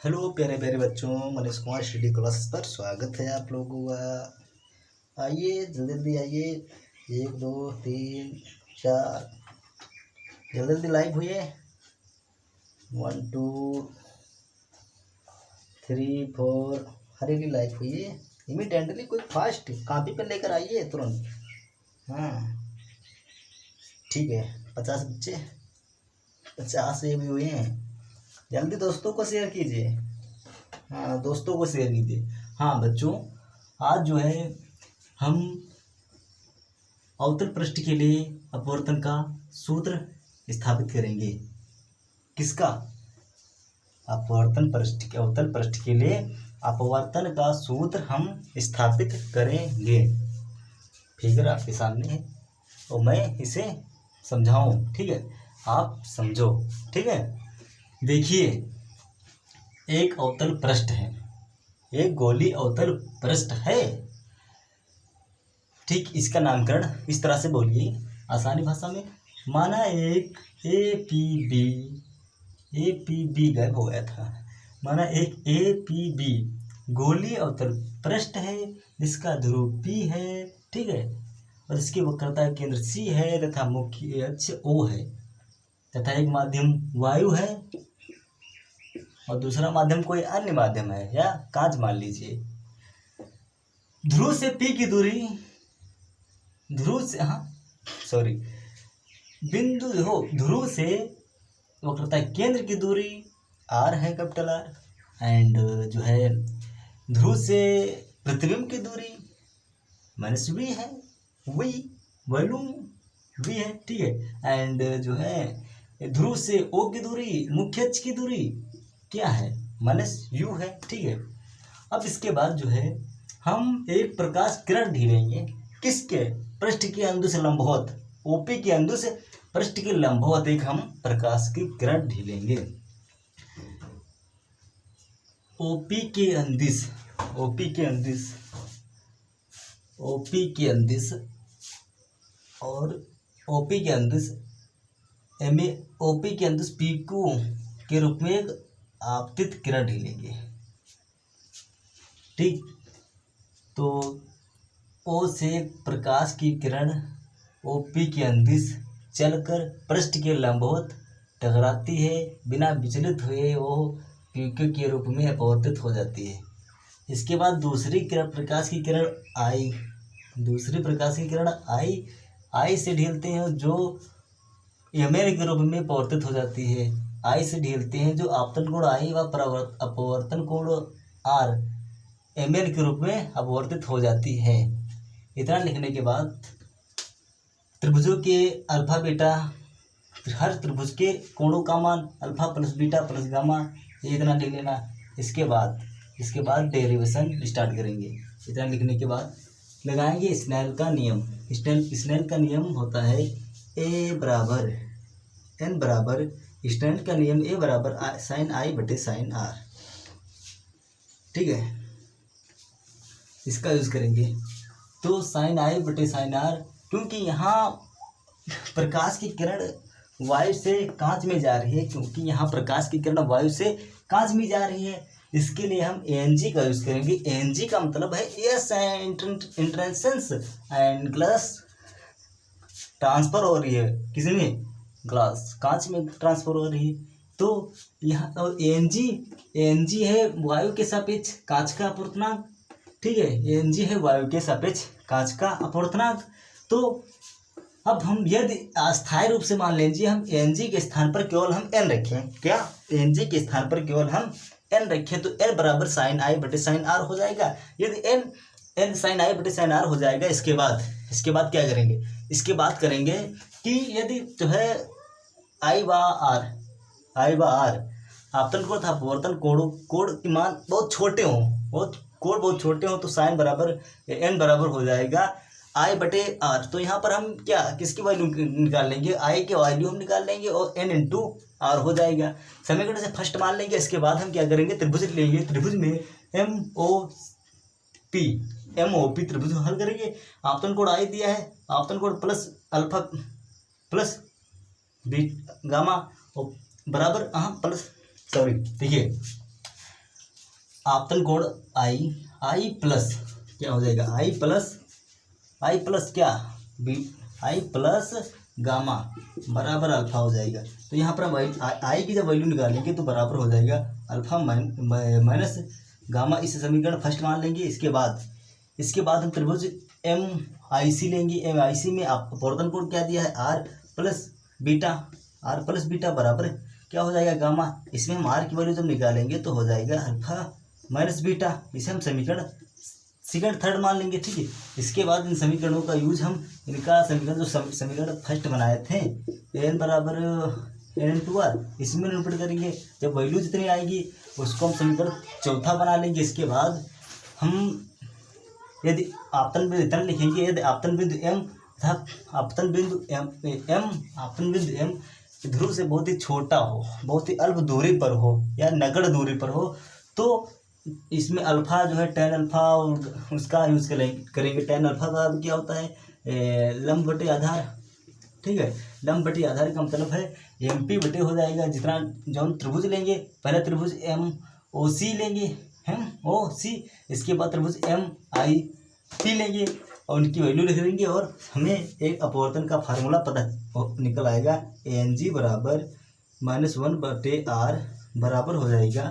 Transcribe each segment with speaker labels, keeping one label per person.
Speaker 1: Hello प्यारे प्यारे बच्चों, मनीष कुमार स्टडी क्लासेस पर स्वागत है आप लोगों का। आइए जल्दी जल्दी आइए। 1 2 3 4 जल्दी जल्दी लाइव हुई। 1 2 3 4 हर एक लाइव हुई। इमीडिएटली कोई फास्ट कॉपी पे लेकर आइए तुरंत। हाँ ठीक है। 50 बच्चे 50 ये भी हुए हैं। जल्दी दोस्तों को शेयर कीजिए। हाँ दोस्तों को शेयर कीजिए। हाँ बच्चों, आज जो है हम अवतल पृष्ठ के लिए अपवर्तन का सूत्र स्थापित करेंगे। किसका? अपवर्तन पृष्ठ के अवतल पृष्ठ के लिए अपवर्तन का सूत्र हम स्थापित करेंगे। फिगर आपके सामने है और मैं इसे समझाऊं, ठीक है? आप समझो, ठीक है? देखिए, एक अवतल पृष्ठ है, एक गोली अवतल पृष्ठ है, ठीक। इसका नामकरण इस तरह से बोलिए आसानी भाषा में। माना एक ए पी बी गायब हो गया था। माना एक ए पी बी गोली अवतल पृष्ठ है जिसका ध्रुव P है, ठीक है, और इसकी वक्रता केंद्र C है तथा मुख्य अक्ष O है तथा एक माध्यम वायु है और दूसरा माध्यम कोई अन्य माध्यम है या कांच मान लीजिए। ध्रुव से P की दूरी, ध्रुव से वक्रता केंद्र की दूरी R है, कैपिटल R। एंड जो है ध्रुव से प्रतिबिंब की दूरी -v है, वॉल्यूम v है, ठीक है। एंड जो है ध्रुव से O की दूरी, मुख्य अक्ष की दूरी क्या है? -u है, ठीक है। अब इसके बाद जो है हम एक प्रकाश किरण ढीलेंगे। किसके? पृष्ठ के अंदर से लंबवत, OP के अंदर से पृष्ठ के लंबवत एक हम प्रकाश की किरण ढीलेंगे। OP के अंदिश और OP के अंदिश OP के अंदिश PQ के रूप में एक आपतित किरण ढीलेंगे, ठीक। तो O से प्रकाश की किरण OP के अंदिश चलकर पृष्ठ के लंबवत टकराती है, बिना विचलित हुए वो PQ के रूप में अपवर्तित हो जाती है। इसके बाद दूसरी प्रकाश की किरण I से ढीलते हैं जो ML के रूप में अपवर्तित हो जाती है। I से ढीलते हैं जो आपतन कोण I व अपवर्तन कोण R ML के रूप में अपवर्तित हो जाती है। इतना लिखने के बाद त्रिभुजों के अल्फा बीटा, हर त्रिभुज के कोणों का मान alpha plus beta plus gamma, ये इतना लिख लेना। इसके बाद डेरिवेशन स्टार्ट करेंगे। इतना लिखने के बाद लगाएंगे स्नेल का नियम। स्नेल का नियम होता है A बराबर N बराबर स्नेल का नियम A बराबर साइन I बटे साइन R, ठीक है। इसका यूज करेंगे। तो साइन I बटे साइन R, क्योंकि यहाँ प्रकाश की किरण वायु से कांच में जा रही है, इसके लिए हम ANG का यूज करेंगे। ANG का मतलब है एस इंट्रेंसेंस एंड ग्लास ट्रांसफर हो रही है। किसमें? ग्लास, कांच में ट्रांसफर हो रही है। तो यहाँ ANG है वायु के सापेक्ष कांच का अपवर्तनांक, ठीक है। ANG है वायु के सापेक्ष कांच का अपवर्तनांक। तो अब हम यदि अस्थायी रूप से मान लीजिए हम ANG के स्थान पर केवल हम n रखें, क्या? ANG के स्थान पर केवल हम n रखें तो n बराबर साइन I बटे साइन R हो जाएगा। यदि n साइन I बटे साइन R हो जाएगा, इसके बाद क्या करेंगे? इसके बाद करेंगे कि यदि जो है I व R आपतन कोण तथा अपवर्तन कोण के मान बहुत छोटे हों तो साइन बराबर n बराबर हो जाएगा I बटे R। तो यहाँ पर हम क्या किसकी वैल्यू निकाल लेंगे? I के वैल्यू हम निकाल लेंगे और n इंटू R हो जाएगा। समीकरण से फर्स्ट मान लेंगे। इसके बाद हम क्या करेंगे? त्रिभुज लेंगे। त्रिभुज में MOP त्रिभुज हल करेंगे। आपतन कोण I दिया है, आपतन कोण plus alpha plus B gamma और बराबर देखिए आपतन कोण आई प्लस क्या हो जाएगा, आई प्लस क्या बी, आई प्लस गामा बराबर अल्फा हो जाएगा। तो यहाँ पर हम आई की जब वैल्यू निकालेंगे तो बराबर हो जाएगा अल्फा माइनस गामा। इस समीकरण फर्स्ट मान लेंगे। इसके बाद हम त्रिभुज एम आई सी लेंगे। एम आई सी में आप अपवर्तन कोण क्या दिया है, आर प्लस बीटा बराबर क्या हो जाएगा, गामा। इसमें हम आर की वैल्यू जब निकालेंगे तो हो जाएगा अल्फा माइनस बीटा। इसे हम समीकरण सेकंड थर्ड मान लेंगे, ठीक है। इसके बाद इन समीकरणों का यूज हम इनका समीकरण जो समीकरण फर्स्ट बनाए थे एन बराबर एन टू आर, इसमें निरूपण करेंगे। जब वैल्यू जितनी आएगी उसको हम समीकरण चौथा बना लेंगे। इसके बाद हम यदि आपतन बिंदु इतना लिखेंगे, यदि आपतन बिंदु एम तथा आपतन बिंदु एम ध्रुव से बहुत ही छोटा हो, बहुत ही अल्प दूरी पर हो या नगण्य दूरी पर हो, तो इसमें अल्फा जो है टेन अल्फा उसका यूज़ करेंगे। टेन अल्फा का क्या होता है, लंब बटे आधार, ठीक है। लंब बटे आधार का मतलब है एम पी बटे हो जाएगा जितना जो हम त्रिभुज लेंगे। पहले त्रिभुज एम ओ सी लेंगे, इसके बाद त्रिभुज एम आई सी लेंगे और उनकी वैल्यू लिख देंगे और हमें एक अपवर्तन का फार्मूला पता निकल आएगा। एन जी बराबर -1 बटे आर बराबर हो जाएगा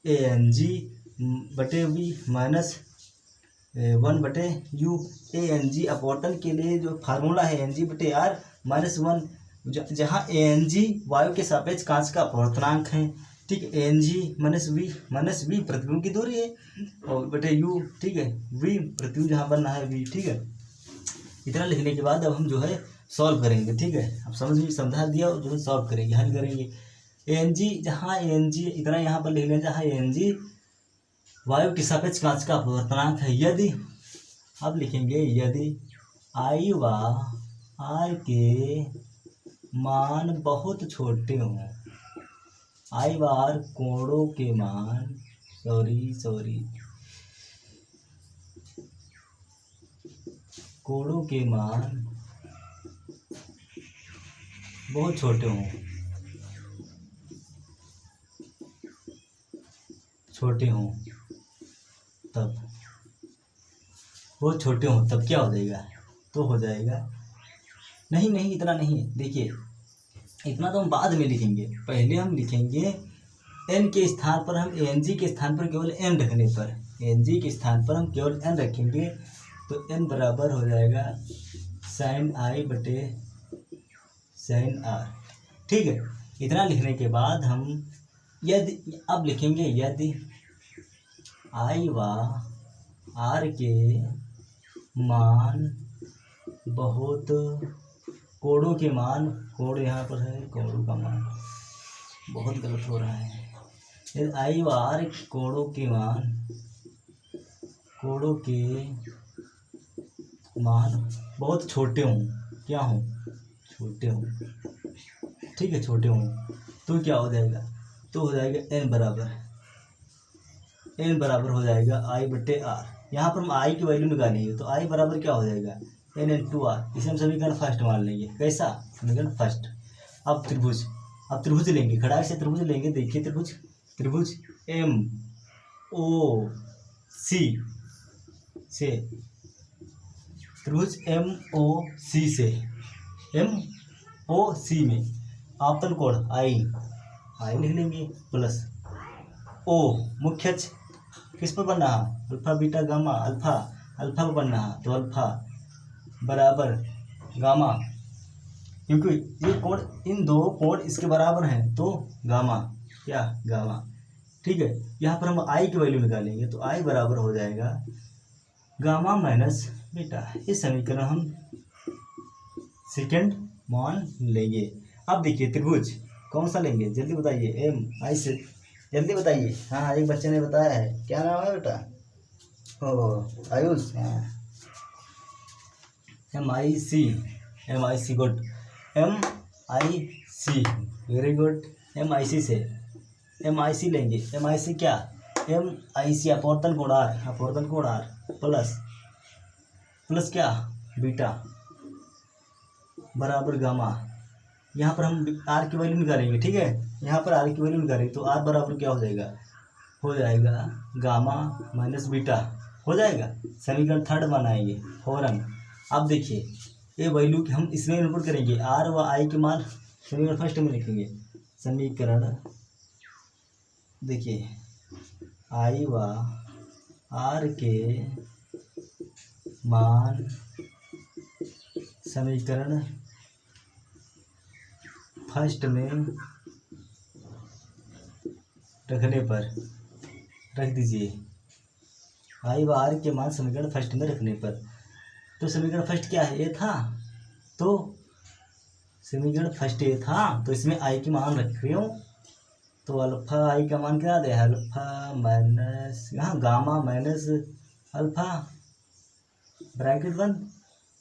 Speaker 1: एन जी बटे वी -1 बटे यू। एन जी अपवर्तन के लिए जो फार्मूला है एन जी बटे आर -1, जहाँ एन जी वायु के सापेक्ष कांच का अपवर्तनांक है, ठीक है। एन जी माइनस वी प्रतिबिंब की दूरी है और बटे यू, ठीक है। वी प्रतिबिंब जहाँ बनना है वी, ठीक है। इतना लिखने के बाद अब हम जो है सॉल्व करेंगे, ठीक है। अब समझा दिया और जो है सॉल्व करेंगे, हल करेंगे। एन जी इतना यहाँ पर लिख लें, जहाँ एन जी वायु के सापेक्ष कांच का अपवर्तनांक है। यदि अब लिखेंगे यदि आई व आर के मान बहुत छोटे हों, आई व आर कोणों के मान कोणों के मान बहुत छोटे हों, तब बहुत छोटे हों तब क्या हो जाएगा, तो हो जाएगा नहीं इतना नहीं, देखिए इतना तो हम बाद में लिखेंगे। पहले हम लिखेंगे एन के स्थान पर हम एन जी के स्थान पर केवल एन रखने पर, एन जी के स्थान पर हम केवल एन रखेंगे तो एन बराबर हो जाएगा साइन आई बटे साइन आर, ठीक है। इतना लिखने के बाद हम यदि अब लिखेंगे यदि आई व आर के मान बहुत कोणों के मान, कोण यहाँ पर है, कोणों का मान बहुत गलत हो रहा है। यदि आई व आर कोणों के मान बहुत छोटे हों, क्या हों, छोटे हों, ठीक है, छोटे हों, तो क्या हो जाएगा, तो हो जाएगा एन बराबर हो जाएगा आई बटे आर। यहाँ पर हम आई की वैल्यू निकालेंगे तो आई बराबर क्या हो जाएगा एन एन टू आर। इसे हम समीकरण फर्स्ट मान लेंगे। कैसा समीकरण फर्स्ट। अब त्रिभुज लेंगे, खड़ाक से त्रिभुज लेंगे। देखिए त्रिभुज एम ओ सी से, त्रिभुज एम ओ सी में आपतन कोण आई लिख लेंगे प्लस ओ मुख्य अक्ष किस पर बनना है, अल्फा बीटा गामा, अल्फा पर बनना है तो अल्फा बराबर गामा, क्योंकि ये कोण इन दो कोण इसके बराबर हैं तो गामा, ठीक है। यहाँ पर हम आई की वैल्यू निकालेंगे तो आई बराबर हो जाएगा गामा माइनस बीटा। इस समीकरण हम सेकंड मान लेंगे। अब देखिए त्रिभुज कौन सा लेंगे, जल्दी बताइए। एम आई से जल्दी बताइए। हाँ एक बच्चे ने बताया है, क्या नाम है बेटा, आयुष। एम आई सी गुड, एम आई सी वेरी गुड। एम आई सी लेंगे। एम आई सी क्या, एम आई सी अपवर्तन कोण आर प्लस क्या बीटा बराबर गामा। यहाँ पर हम आर की वैल्यू निकालेंगे, ठीक है। यहाँ पर आर की वैल्यू निकालेंगे तो आर बराबर क्या हो जाएगा हो जाएगा गामा माइनस बीटा, हो जाएगा। समीकरण थर्ड बनाएंगे फौरन। अब देखिए ये वैल्यू कि हम इसमें इनपुट करेंगे, आर व आई के मान समीकरण फर्स्ट में लिखेंगे। समीकरण देखिए आई व आर के मान समीकरण फर्स्ट में रखने पर, रख दीजिए आई व आर के मान समीकरण फर्स्ट में रखने पर। तो समीकरण फर्स्ट क्या है, ए था, तो समीकरण फर्स्ट ए था तो इसमें आई के मान रख रही हूँ। तो अल्फा आई का मान क्या दे, अल्फा माइनस यहाँ गामा माइनस अल्फा ब्रैकेट बंद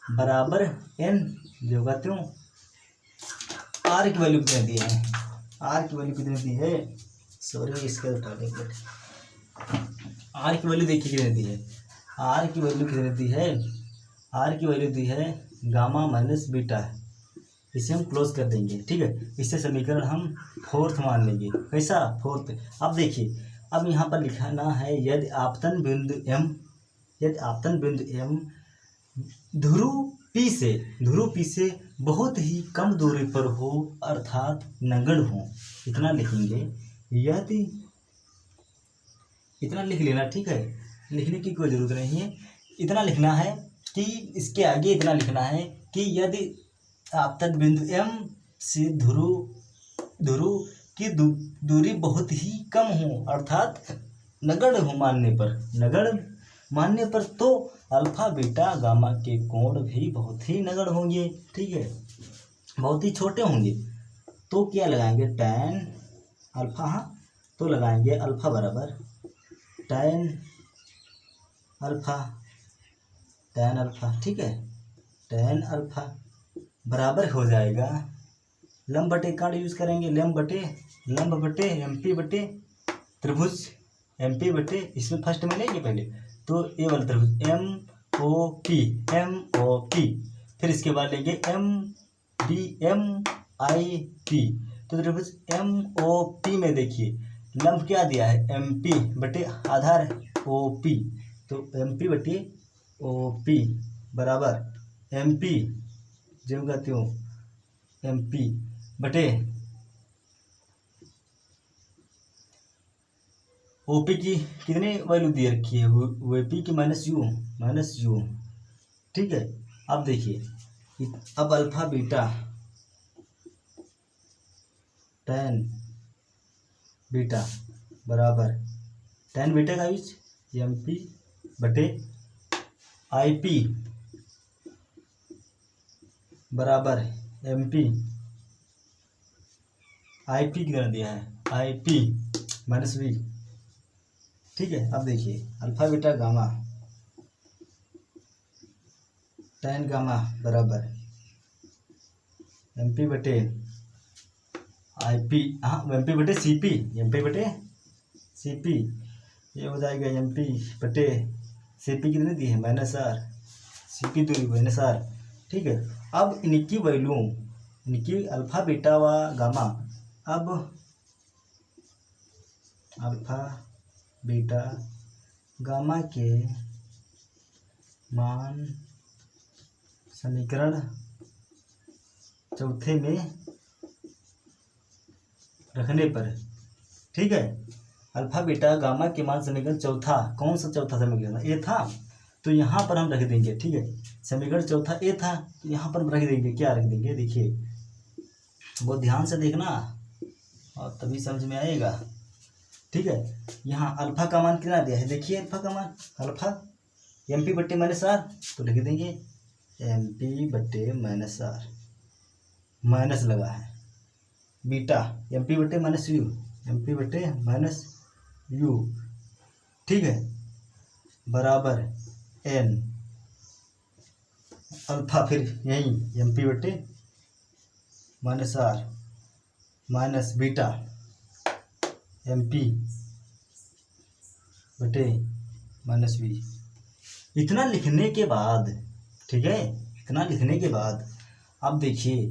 Speaker 1: बराबर एन जो कहते हूँ। आर की वैल्यू कितनी दी है, आर की वैल्यू कितनी दी है, सॉरी इसका उठा देंगे। आर की वैल्यू देखिए कितनी दी है, आर की वैल्यू कितनी दी है, आर की वैल्यू दी है गामा माइनस बीटा। इसे हम क्लोज कर देंगे, ठीक है। इससे समीकरण हम फोर्थ मान लेंगे। कैसा, फोर्थ। अब देखिए अब यहाँ पर लिखाना है यदि आपतन बिंदु एम, यदि आपतन बिंदु एम ध्रुव पी से बहुत ही कम दूरी पर हो अर्थात नगण्य हो, इतना लिखेंगे। यदि इतना लिख लेना, ठीक है, लिखने की कोई ज़रूरत नहीं है। इतना लिखना है कि इसके आगे इतना लिखना है कि यदि आपतन बिंदु एम से ध्रुव की दूरी बहुत ही कम हो अर्थात नगण्य हो, नगण्य मानने पर तो अल्फा बीटा गामा के कोण भी बहुत ही नगण्य होंगे, ठीक है, बहुत ही छोटे होंगे। तो क्या लगाएंगे, टैन अल्फा, हाँ तो लगाएंगे अल्फा बराबर टैन अल्फा, ठीक है, टैन अल्फा बराबर हो जाएगा लंब बटे कार्ड यूज करेंगे, लंब बटे एम पी बटे त्रिभुज एम पी बटे, इसमें फर्स्ट में लेंगे पहले तो ए वाला त्रिभुज एम ओ पी, फिर इसके बाद लेंगे एम आई पी। तो त्रिभुज एम ओ पी में देखिए लंब क्या दिया है, एम पी बटे आधार ओ पी, तो एम पी बटे ओ पी बराबर एम पी जो कहती हूँ एम पी बटे ओपी की कितनी वैल्यू दे रखी है, वो पी की माइनस यू, ठीक है। अब देखिए अब अल्फा बीटा टैन बीटा बराबर टैन बीटा का यूज एम पी बटे आई पी बराबर एम पी, आई पी कितना दिया है, आई पी माइनस वी, ठीक है। अब देखिए alpha beta gamma tan gamma बराबर एम पी बटे आई पी, हाँ एम पी बटे सी पी, ये हो जाएगा एम पी बटे सी पी कितनी दी है माइनस आर, सी पी दूरी माइनस आर, ठीक है। अब इनकी वैल्यू, इनकी अल्फा बीटा व गामा, अब अल्फा बीटा गामा के मान समीकरण चौथे में रखने पर, ठीक है। अल्फा बीटा गामा के मान समीकरण चौथा, कौन सा चौथा समीकरण, ए था, तो यहाँ पर हम रख देंगे, ठीक है। समीकरण चौथा ए था तो यहाँ पर रख देंगे, क्या रख देंगे, देखिए बहुत ध्यान से देखना और तभी समझ में आएगा, ठीक है। यहाँ अल्फा का मान कितना दिया है, देखिए अल्फा का मान, अल्फा एम पी बट्टे माइनस आर, तो लिख देंगे एम पी बट्टे माइनस आर, माइनस लगा है बीटा एम पी बट्टे माइनस यू, एम पी बट्टे माइनस यू, ठीक है, बराबर एन अल्फा, फिर यही एम पी बट्टे minus R minus beta M P बटे माइनस वी। इतना लिखने के बाद, ठीक है, इतना लिखने के बाद अब देखिए,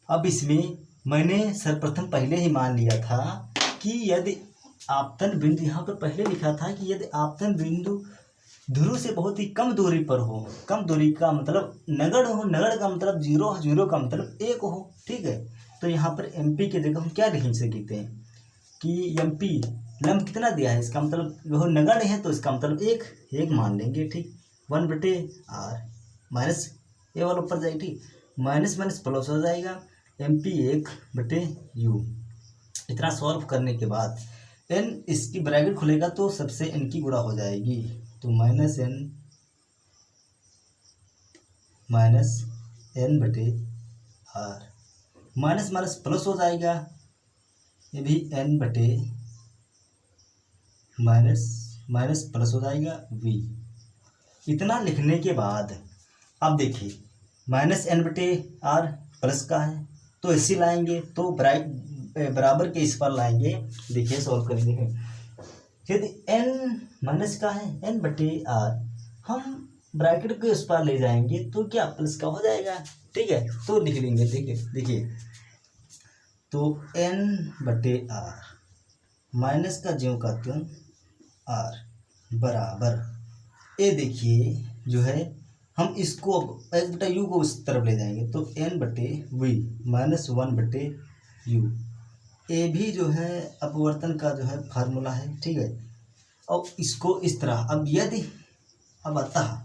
Speaker 1: अब इसमें मैंने सर्वप्रथम पहले ही मान लिया था कि यदि आपतन बिंदु यहाँ पर पहले लिखा था कि यदि आपतन बिंदु ध्रुव से बहुत ही कम दूरी पर हो, कम दूरी का मतलब नगण्य हो, नगण्य का मतलब जीरो, जीरो का मतलब एक हो, ठीक है। तो यहाँ पर MP की जगह हम क्या लिख सकते हैं कि MP लंब कितना दिया है, इसका मतलब वो नगण्य है तो इसका मतलब एक मान लेंगे, ठीक। 1/r माइनस ये वाला ऊपर जाएगा, ठीक, माइनस माइनस प्लस हो जाएगा, MP 1/u। इतना सॉल्व करने के बाद n इसकी ब्रैकेट खुलेगा तो सबसे n की गुणा हो जाएगी, तो -n -n/r minus minus plus हो जाएगा, ये भी n/ माइनस माइनस प्लस हो जाएगा v। इतना लिखने के बाद अब देखिए -n/r प्लस का है तो इसी लाएंगे तो बराबर के इस पर लाएंगे। देखिए सॉल्व करेंगे, यदि n माइनस का है n/r हम ब्रैकेट के उस पर ले जाएंगे तो क्या प्लस का हो जाएगा, ठीक है। तो लिख लेंगे, देखिए तो n/r माइनस का ज्यों का त्यों r बराबर, ये देखिए जो है हम इसको 1/u को उस तरफ ले जाएंगे तो n/v -1/u। ये भी जो है अपवर्तन का जो है फार्मूला है, ठीक है। और इसको इस तरह अब यदि अब अतः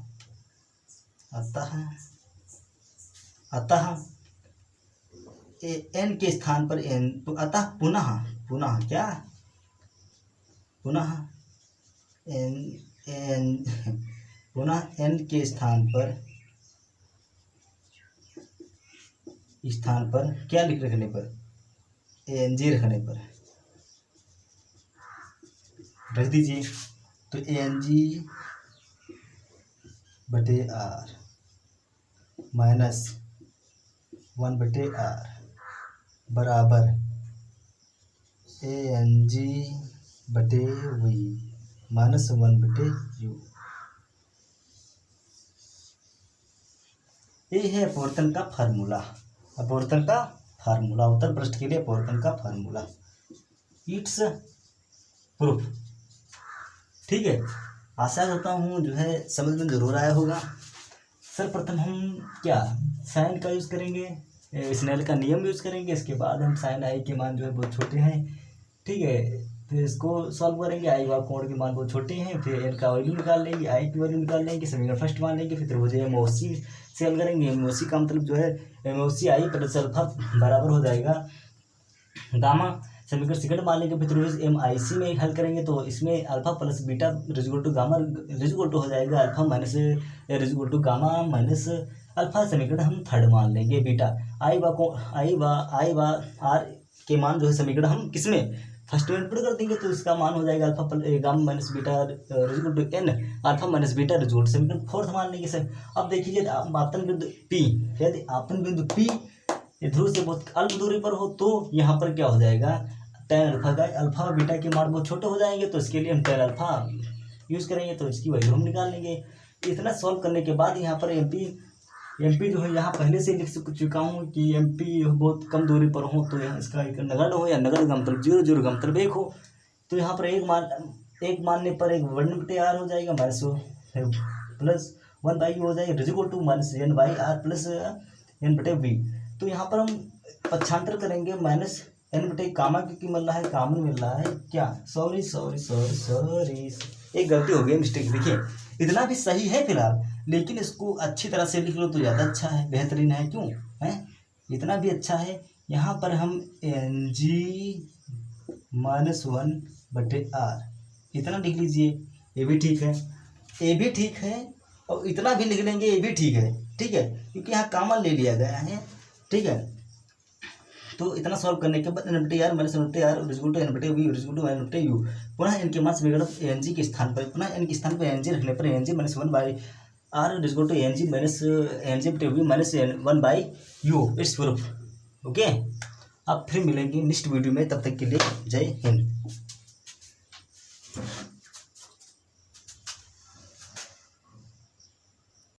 Speaker 1: n के स्थान पर n, तो अतः पुनः क्या पुनः n के स्थान पर क्या रखने पर ang रखने पर रख दीजिए, तो ang/r माइनस 1/r बराबर ang/v माइनस 1/u। ये है अपवर्तन का फार्मूला, उत्तर पृष्ठ के लिए अपवर्तन का फार्मूला, इट्स प्रूफ, ठीक है। आशा करता हूँ जो है समझ में जरूर आया होगा। सर्वप्रथम हम क्या साइन का यूज़ करेंगे, स्नेल का नियम यूज़ करेंगे, इसके बाद हम साइन आई के मान जो है बहुत छोटे हैं, ठीक है। फिर इसको सॉल्व करेंगे, आई व कोण के मान बहुत छोटे हैं, फिर एन का वैल्यू निकाल लेंगे, आई की वैल्यू निकाल लेंगे, समीकरण फर्स्ट मान लेंगे, फिर त्रिभुज MOC से हल करेंगे। MOC का मतलब जो है MOC आई प्लस अल्फा बराबर हो जाएगा गामा, समीकरण सेकंड मान लेंगे, फिर त्रिभुज MIC में हल करेंगे तो इसमें alpha plus beta result to gamma result हो जाएगा alpha minus result to gamma minus alpha. समीकरण हम थर्ड मान लेंगे बीटा, आई व आर के मान जो है समीकरण हम किसमें फर्स्ट में इनपुट कर देंगे तो इसका मान हो जाएगा alpha gamma minus beta result to n alpha minus beta result, समीकरण फोर्थ मान लेंगे सर। अब देखिए आपतन बिंदु P, यदि आपतन बिंदु P ध्रुव से बहुत अल्प दूरी पर हो तो यहाँ पर क्या हो जाएगा tan अल्फा का अल्फा बीटा के मान बहुत छोटे हो जाएंगे, तो इसके लिए हम tan अल्फा यूज़ करेंगे, तो इसकी वैल्यू हम निकाल लेंगे। इतना सॉल्व करने के बाद यहाँ पर MP जो है यहाँ पहले से लिख चुका हूँ कि MP बहुत कम दूरी पर हो तो यहाँ इसका एक नगण्य हो या नगण्य का मतलब 0 0 का मतलब 1 हो, तो यहाँ पर एक मानने पर 1/r हो जाएगा माइनस प्लस 1/u हो जाएगा result to minus n/r plus n/v। तो यहाँ पर हम पक्षांतर करेंगे माइनस n/गामा, क्योंकि मिल रहा है कॉमन मिल रहा है क्या, सॉरी एक गलती हो गई, मिस्टेक। देखिए इतना भी सही है फिलहाल, लेकिन इसको अच्छी तरह से लिख लो तो ज़्यादा अच्छा है, बेहतरीन है, क्यों है, इतना भी अच्छा है। यहाँ पर हम ng -1/r इतना लिख लीजिए, ये भी ठीक है, और इतना भी लिख लेंगे, ये भी ठीक है, क्योंकि यहाँ कॉमन ले लिया गया है, ठीक है। तो इतना सॉल्व करने के बाद n/r minus n/r result n/v result n/u, पुनः n के मान समीकरण ng के स्थान पर ng रखने पर ng minus 1/r result ng minus ng/v minus 1/u, it's proof, okay. अब फिर मिलेंगे नेक्स्ट वीडियो में, तब तक के लिए जय हिंद।